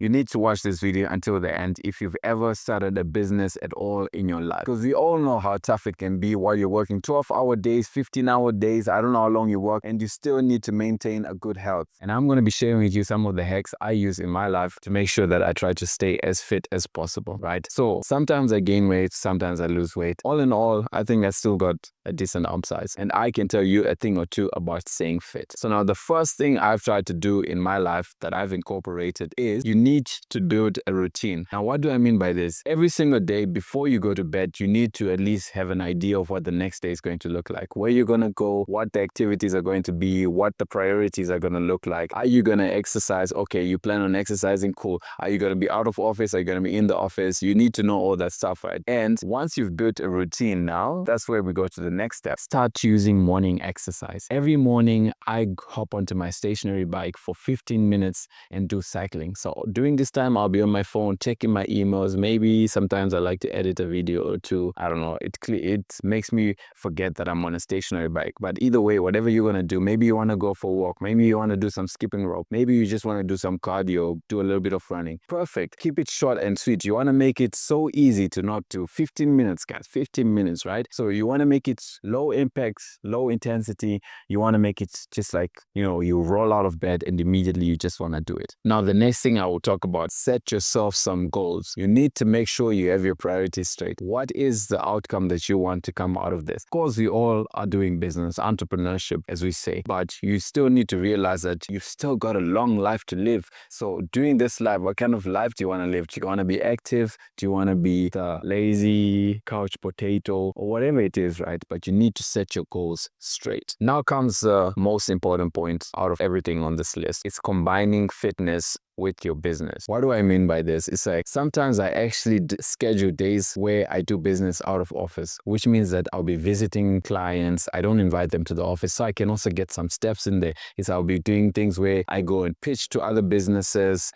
you need to watch this video until the end if you've ever started a business at all in your life. Because we all know how tough it can be while you're working 12-hour days, 15-hour days, I don't know how long you work, and you still need to maintain a good health. And I'm going to be sharing with you some of the hacks I use in my life to make sure that I try to stay as fit as possible, right? So sometimes I gain weight, sometimes I lose weight. All in all, I think I still got a decent arm size, and I can tell you a thing or two about staying fit. So now the first thing I've tried to do in my life that I've incorporated is you need to build a routine. Now, what do I mean by this? Every single day before you go to bed, you need to at least have an idea of what the next day is going to look like, where you're going to go, what the activities are going to be, what the priorities are going to look like. Are you going to exercise? Okay, you plan on exercising, cool. Are you going to be out of office? Are you going to be in the office? You need to know all that stuff, right? And once you've built a routine now, that's where we go to the next step. Start choosing morning exercise. Every morning, I hop onto my stationary bike for 15 minutes and do cycling. So during this time, I'll be on my phone, checking my emails. Maybe sometimes I like to edit a video or two. I don't know. It makes me forget that I'm on a stationary bike. But either way, whatever you're going to do, maybe you want to go for a walk. Maybe you want to do some skipping rope. Maybe you just want to do some cardio, do a little bit of running. Perfect. Keep it short and sweet. You want to make it so easy to not do. 15 minutes, guys. 15 minutes, right? So you want to make it low impact, low intensity. You want to make it just like, you roll out of bed and immediately you just want to do it. Now, the next thing I will talk about, set yourself some goals. You need to make sure you have your priorities straight. What is the outcome that you want to come out of this? Of course, we all are doing business, entrepreneurship, as we say, but you still need to realize that you've still got a long life to live. So during this life, what kind of life do you want to live? Do you want to be active? Do you want to be the lazy couch potato or whatever it is, right? But you need to set your goals straight. Now comes the most important point out of everything on this list. It's combining fitness with your business. What do I mean by this? It's like sometimes I actually schedule days where I do business out of office, which means that I'll be visiting clients. I don't invite them to the office, so I can also get some steps in there. I'll be doing things where I go and pitch to other businesses,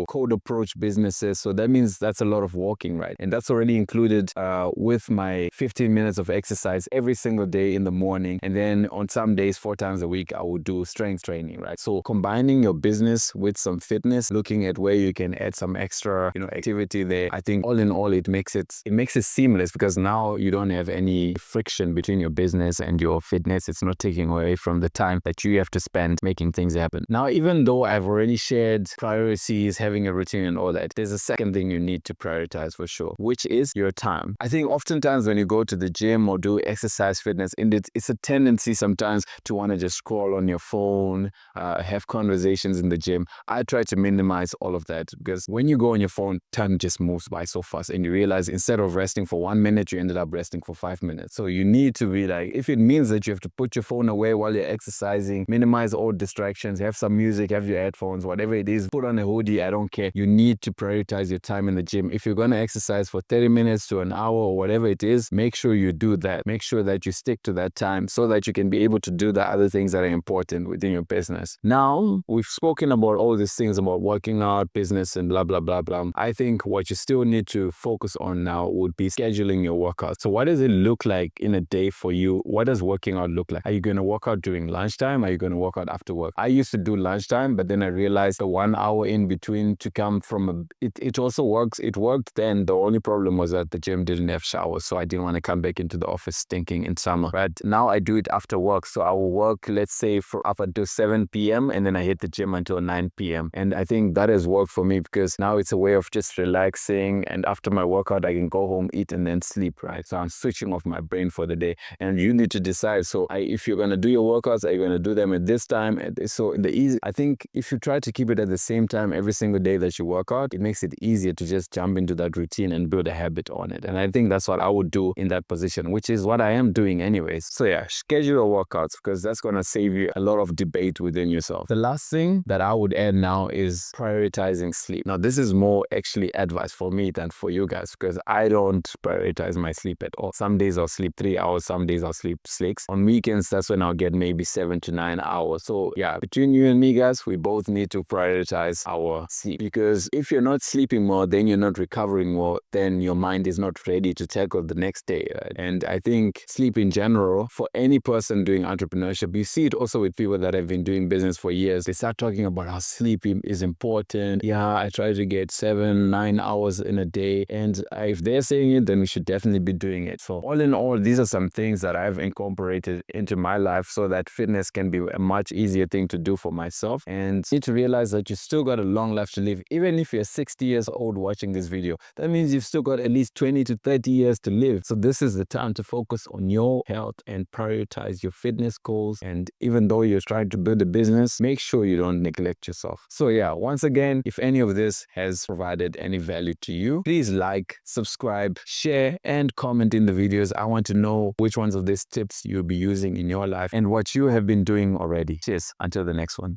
cold approach businesses. So that means that's a lot of walking, right? And that's already included with my 15 minutes of exercise every single day in the morning. And then on some days, 4 times a week, I will do strength training, right? So combining your business with some fitness, looking at where you can add some extra, activity there. I think all in all, it makes it seamless because now you don't have any friction between your business and your fitness. It's not taking away from the time that you have to spend making things happen. Now, even though I've already shared priorities, having a routine and all that, there's a second thing you need to prioritize for sure, which is your time. I think oftentimes when you go to the gym or do exercise fitness, it's a tendency sometimes to want to just scroll on your phone, have conversations in the gym. I try to minimize all of that because when you go on your phone, time just moves by so fast and you realize instead of resting for 1 minute, you ended up resting for 5 minutes. So you need to be like, if it means that you have to put your phone away while you're exercising, minimize all distractions, have some music, have your headphones, whatever it is, put on a hoodie, I don't care. You need to prioritize your time in the gym. If you're going to exercise for 30 minutes to an hour or whatever it is, make sure you do that. Make sure that you stick to that time so that you can be able to do the other things that are important within your business. Now, we've spoken about all these things about working out, business, and blah, blah, blah, blah. I think what you still need to focus on now would be scheduling your workouts. So what does it look like in a day for you? What does working out look like? Are you going to work out during lunchtime? Are you going to work out after work? I used to do lunchtime, but then I realized the 1 hour in between to come from it also works. It worked then. The only problem was that the gym didn't have showers, so I didn't want to come back into the office stinking in summer. Right now I do it after work. So I will work, let's say, for up until 7 p.m. and then I hit the gym until 9 p.m. And I think that has worked for me because now it's a way of just relaxing, and after my workout I can go home, eat, and then sleep, right? So I'm switching off my brain for the day, and you need to decide. So if you're going to do your workouts, are you going to do them at this time? I think if you try to keep it at the same time every single day that you work out, it makes it easier to just jump into that routine and build a habit on it. And I think that's what I would do in that position, which is what I am doing anyways. So yeah, schedule your workouts because that's going to save you a lot of debate within yourself. The last thing that I would add now is prioritizing sleep. Now, this is more actually advice for me than for you guys because I don't prioritize my sleep at all. Some days I'll sleep 3 hours, some days I'll sleep 6. On weekends, that's when I'll get maybe 7 to 9 hours. So yeah, between you and me, guys, we both need to prioritize our sleep because if you're not sleeping more, then you're not recovering more, then your mind is not ready to tackle the next day. Right? And I think sleep in general, for any person doing entrepreneurship, you see it also with people that have been doing business for years. They start talking about how sleep is is important. Yeah, I try to get 7-9 hours in a day, and if they're saying it, then we should definitely be doing it. So all in all, these are some things that I've incorporated into my life so that fitness can be a much easier thing to do for myself. And you need to realize that you still got a long life to live. Even if you're 60 years old watching this video, that means you've still got at least 20 to 30 years to live. So this is the time to focus on your health and prioritize your fitness goals. And even though you're trying to build a business, make sure you don't neglect yourself. So yeah, once again, if any of this has provided any value to you, please like, subscribe, share, and comment in the videos. I want to know which ones of these tips you'll be using in your life and what you have been doing already. Cheers, until the next one.